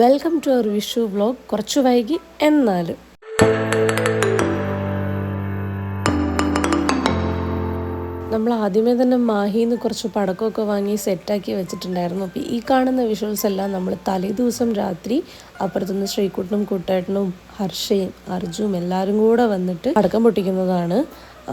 Welcome to our Vishu vlog. കുറച്ചു വൈകി എന്നാലും നമ്മൾ ആദ്യമേ തന്നെ മാഹിന്ന് കുറച്ച് പടക്കമൊക്കെ വാങ്ങി സെറ്റാക്കി വെച്ചിട്ടുണ്ടായിരുന്നു. അപ്പോൾ ഈ കാണുന്ന വിഷ്വൽസ് എല്ലാം നമ്മൾ തലേ ദിവസം രാത്രി അപ്പുറത്തുനിന്ന് ശ്രീകുട്ടനും കുട്ടേട്ടനും ഹർഷയും അർജുവും എല്ലാവരും കൂടെ വന്നിട്ട് പടക്കം പൊട്ടിക്കുന്നതാണ്.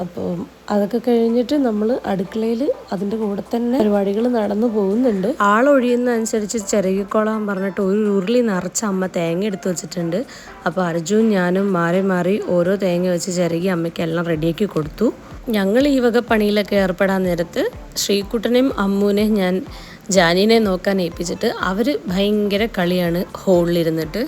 അപ്പോൾ അതൊക്കെ കഴിഞ്ഞിട്ട് നമ്മൾ അടുക്കളയിൽ അതിൻ്റെ കൂടെ തന്നെ പരിപാടികൾ നടന്നു പോകുന്നുണ്ട്. ആളൊഴിയുന്ന അനുസരിച്ച് ചിരകിക്കോളാൻ പറഞ്ഞിട്ട് ഒരു ഉരുളി നിറച്ച അമ്മ തേങ്ങ എടുത്ത് വെച്ചിട്ടുണ്ട്. അപ്പോൾ അർജുനും ഞാനും മാറി മാറി ഓരോ തേങ്ങ വെച്ച് ചിരകി അമ്മയ്ക്ക് എല്ലാം റെഡിയാക്കി കൊടുത്തു. ഞങ്ങൾ ഈ വക പണിയിലൊക്കെ ഏർപ്പെടാൻ നേരത്ത് ശ്രീകുട്ടനെയും അമ്മൂനെയും ഞാൻ ജാനിനെ നോക്കാൻ ഏൽപ്പിച്ചിട്ട് അവർ ഭയങ്കര കളിയാണ് ഹോളിലിരുന്നിട്ട്.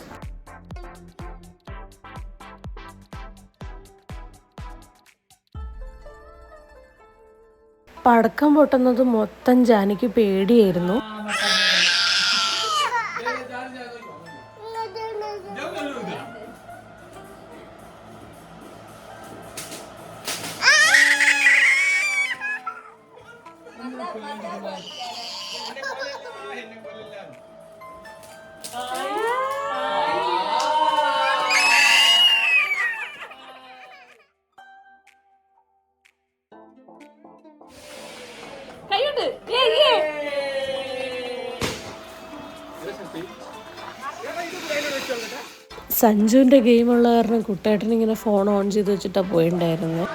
പടക്കം പൊട്ടുന്നത് മൊത്തം ജാനിക്ക് പേടിയായിരുന്നു. സഞ്ജുവിൻ്റെ ഗെയിമുള്ള കാരണം കുട്ടേട്ടൻ ഇങ്ങനെ ഫോൺ ഓൺ ചെയ്ത് വെച്ചിട്ടാണ് പോയിണ്ടായിരുന്നത്.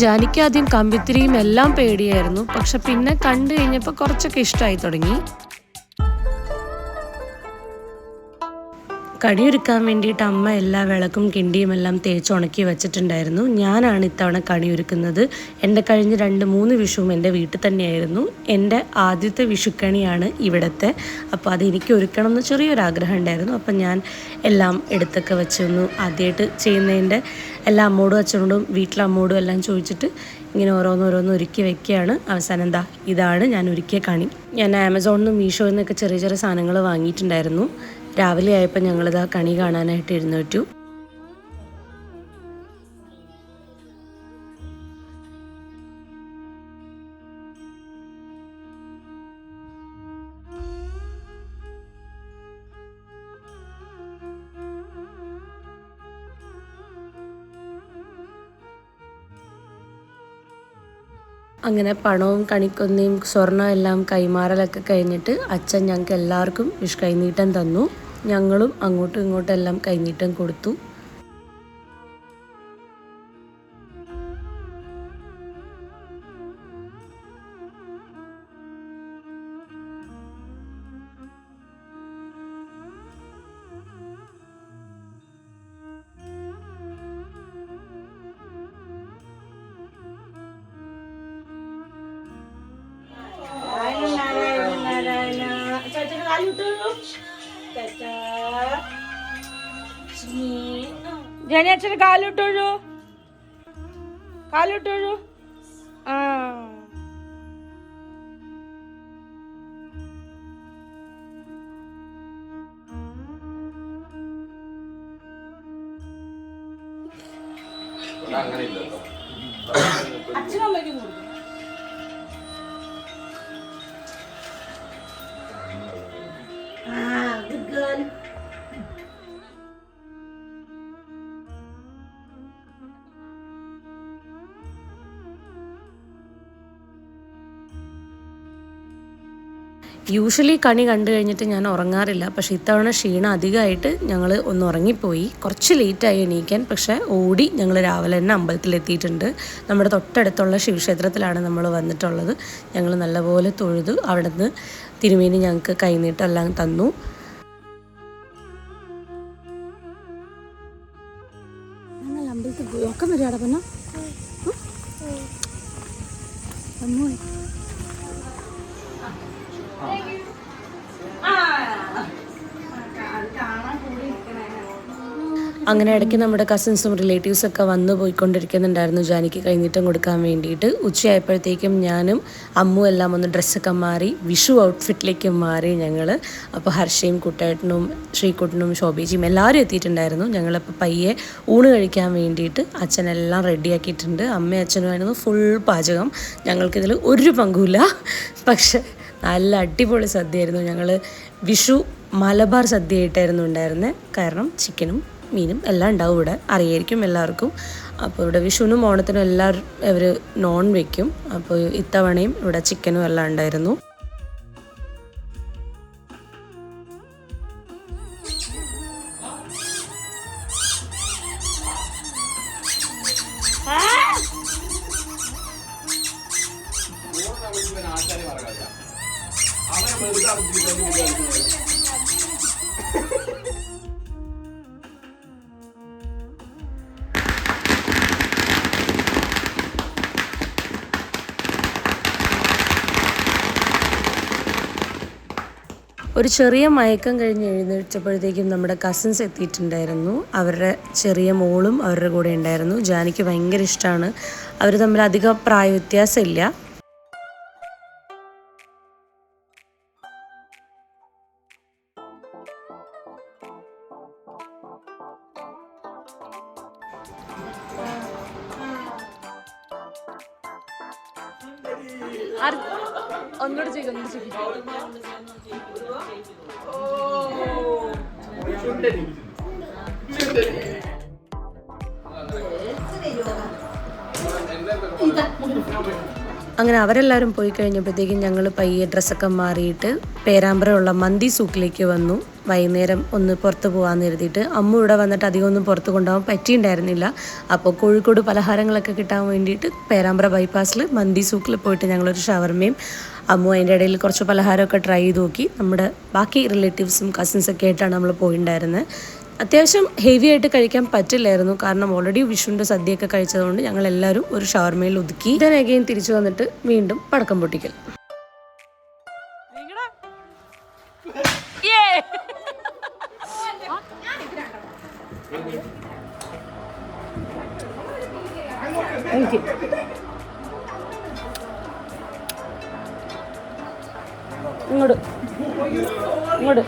ജാനിക്ക് ആദ്യം കമ്പിത്തിരിയും എല്ലാം പേടിയായിരുന്നു. പക്ഷെ പിന്നെ കണ്ടു കഴിഞ്ഞപ്പോൾ കുറച്ചൊക്കെ ഇഷ്ടമായി തുടങ്ങി. കണിയൊരുക്കാൻ വേണ്ടിയിട്ട് അമ്മ എല്ലാ വിളക്കും കിണ്ടിയും എല്ലാം തേച്ചുണക്കി വെച്ചിട്ടുണ്ടായിരുന്നു. ഞാനാണ് ഇത്തവണ കണിയൊരുക്കുന്നത്. എൻ്റെ കഴിഞ്ഞ 2-3 വിഷുവും എൻ്റെ വീട്ടിൽ തന്നെയായിരുന്നു. എൻ്റെ ആദ്യത്തെ വിഷുക്കണിയാണ് ഇവിടുത്തെ. അപ്പോൾ അതെനിക്ക് ഒരുക്കണം എന്ന് ചെറിയൊരാഗ്രഹം ഉണ്ടായിരുന്നു. അപ്പം ഞാൻ എല്ലാം എടുത്തൊക്കെ വെച്ചൊന്നു ആദ്യമായിട്ട് ചെയ്യുന്നതിൻ്റെ എല്ലാ അമ്മോടും അച്ഛനോടും വീട്ടിലെ അമ്മോടും എല്ലാം ചോദിച്ചിട്ട് ഇങ്ങനെ ഓരോന്നോരോന്ന് ഒരുക്കി വെക്കുകയാണ്. അവസാനം എന്താ ഇതാണ് ഞാൻ ഒരുക്കിയ കണി. ഞാൻ ആമസോണിൽ നിന്നും മീഷോയിൽ നിന്നൊക്കെ ചെറിയ ചെറിയ സാധനങ്ങൾ വാങ്ങിയിട്ടുണ്ടായിരുന്നു. രാവിലെ ആയപ്പോൾ ഞങ്ങളിതാ കണി കാണാനായിട്ട് എഴുന്നേറ്റു. അങ്ങനെ പണവും കണിക്കൊന്നയും സ്വർണ്ണം എല്ലാം കൈമാറലൊക്കെ കഴിഞ്ഞിട്ട് അച്ഛൻ ഞങ്ങൾക്ക് എല്ലാവർക്കും വിഷു കൈനീട്ടം തന്നു. ഞങ്ങളും അങ്ങോട്ടും ഇങ്ങോട്ടും എല്ലാം കൈനീട്ടം കൊടുത്തു. ജനി അച്ഛന് കാലിട്ടൊഴു കാലിട്ടൊഴു. ആ അച്ഛനമ്മയ്ക്കും കൊടുക്കും. യൂഷ്വലി കണി കണ്ടു കഴിഞ്ഞിട്ട് ഞാൻ ഉറങ്ങാറില്ല, പക്ഷേ ഇത്തവണ ക്ഷീണം അധികമായിട്ട് ഞങ്ങൾ ഒന്ന് ഉറങ്ങിപ്പോയി. കുറച്ച് ലേറ്റായി എണീക്കാൻ, പക്ഷേ ഓടി ഞങ്ങൾ രാവിലെ തന്നെ അമ്പലത്തിലെത്തിയിട്ടുണ്ട്. നമ്മുടെ തൊട്ടടുത്തുള്ള ശിവക്ഷേത്രത്തിലാണ് നമ്മൾ വന്നിട്ടുള്ളത്. ഞങ്ങൾ നല്ലപോലെ തൊഴുതു. അവിടെ നിന്ന് തിരുമേനി ഞങ്ങൾക്ക് കൈനീട്ടെല്ലാം തന്നു. അമ്പലത്തിൽ പോയി ഉറക്കം വരികയാടാ പിന്നെ അങ്ങനെ ഇടയ്ക്ക് നമ്മുടെ കസിൻസും റിലേറ്റീവ്സൊക്കെ വന്നു പോയിക്കൊണ്ടിരിക്കുന്നുണ്ടായിരുന്നു ജാനിക്ക് കൈനീട്ടം കൊടുക്കാൻ വേണ്ടിയിട്ട്. ഉച്ചയായപ്പോഴത്തേക്കും ഞാനും അമ്മു എല്ലാം ഒന്ന് ഡ്രസ്സൊക്കെ മാറി വിഷു ഔട്ട്ഫിറ്റിലേക്ക് മാറി ഞങ്ങൾ. അപ്പോൾ ഹർഷയും കുട്ടേട്ടനും ശ്രീകുട്ടനും ശോഭേജിയും എല്ലാവരും എത്തിയിട്ടുണ്ടായിരുന്നു. ഞങ്ങളിപ്പോൾ പയ്യെ ഊണ് കഴിക്കാൻ വേണ്ടിയിട്ട് അച്ഛനെല്ലാം റെഡിയാക്കിയിട്ടുണ്ട്. അമ്മയും അച്ഛനുമായിരുന്നു ഫുൾ പാചകം. ഞങ്ങൾക്കിതിൽ ഒരു പങ്കുമില്ല, പക്ഷേ നല്ല അടിപൊളി സദ്യയായിരുന്നു. ഞങ്ങൾ വിഷു മലബാർ സദ്യയായിട്ടായിരുന്നു ഉണ്ടായിരുന്നത്. കാരണം ചിക്കനും മീനും എല്ലാം ഉണ്ടാവും ഇവിടെ, അറിയായിരിക്കും എല്ലാവർക്കും. അപ്പോൾ ഇവിടെ വിഷുവിനും ഓണത്തിനും എല്ലാവരും ഇവർ നോൺ വയ്ക്കും. അപ്പോൾ ഇത്തവണയും ഇവിടെ ചിക്കനും എല്ലാം ഉണ്ടായിരുന്നു. ഒരു ചെറിയ മയക്കം കഴിഞ്ഞ് എഴുന്നേറ്റപ്പോഴത്തേക്കും നമ്മുടെ കസിൻസ് എത്തിയിട്ടുണ്ടായിരുന്നു. അവരുടെ ചെറിയ മോളും അവരുടെ കൂടെ ഉണ്ടായിരുന്നു. ജാനിക്ക് ഭയങ്കര ഇഷ്ടമാണ്. അവർ തമ്മിൽ അധികം പ്രായ വ്യത്യാസമില്ല. ഒന്നുകൂടെ ചെയ്യും. അങ്ങനെ അവരെല്ലാവരും പോയി കഴിഞ്ഞപ്പോഴത്തേക്കും ഞങ്ങൾ പയ്യെ ഡ്രസ്സൊക്കെ മാറിയിട്ട് പേരാമ്പ്രയുള്ള മന്തി സൂക്കിലേക്ക് വന്നു. വൈകുന്നേരം ഒന്ന് പുറത്ത് പോകാമെന്ന് കരുതിയിട്ട്. അമ്മ ഇവിടെ വന്നിട്ട് അധികം ഒന്നും പുറത്ത് കൊണ്ടുപോകാൻ പറ്റിയിട്ടുണ്ടായിരുന്നില്ല. അപ്പോൾ കോഴിക്കോട് പലഹാരങ്ങളൊക്കെ കിട്ടാൻ വേണ്ടിയിട്ട് പേരാമ്പ്ര ബൈപ്പാസിൽ മന്തി സൂക്കിൽ പോയിട്ട് ഞങ്ങളൊരു ഷവർമയും അമ്മു അതിൻ്റെ ഇടയിൽ കുറച്ച് പലഹാരമൊക്കെ ട്രൈ ചെയ്ത് നോക്കി. നമ്മുടെ ബാക്കി റിലേറ്റീവ്സും കസിൻസൊക്കെ ആയിട്ടാണ് നമ്മൾ പോയിട്ടുണ്ടായിരുന്നത്. അത്യാവശ്യം ഹെവി ആയിട്ട് കഴിക്കാൻ പറ്റില്ലായിരുന്നു, കാരണം ഓൾറെഡി വിഷുവിൻ്റെ സദ്യയൊക്കെ കഴിച്ചതുകൊണ്ട് ഞങ്ങളെല്ലാവരും ഒരു ഷവർമയിൽ ഒതുക്കി. ദെൻ അഗെയിൻ തിരിച്ചു വന്നിട്ട് വീണ്ടും പടക്കം പൊട്ടിക്കൽ. ഇങ്ങോട്ട് ഇങ്ങോട്ട്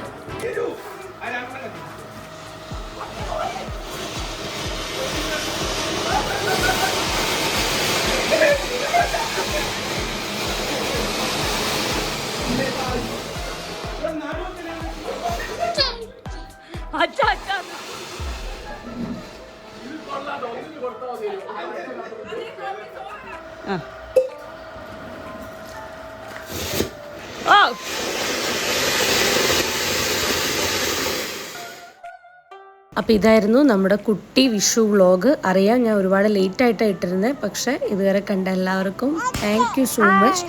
അപ്പോൾ ഇതായിരുന്നു നമ്മുടെ കുട്ടി വിഷു വ്ളോഗ്. അറിയാം ഞാൻ ഒരുപാട് ലേറ്റായിട്ടാണ് ഇട്ടിരുന്നത്, പക്ഷേ ഇതുവരെ കണ്ട എല്ലാവർക്കും താങ്ക് യു സോ മച്ച്.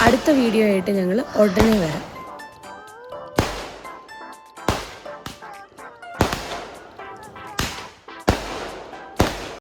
അടുത്ത വീഡിയോ ആയിട്ട് ഞങ്ങൾ ഉടനെ വരാം.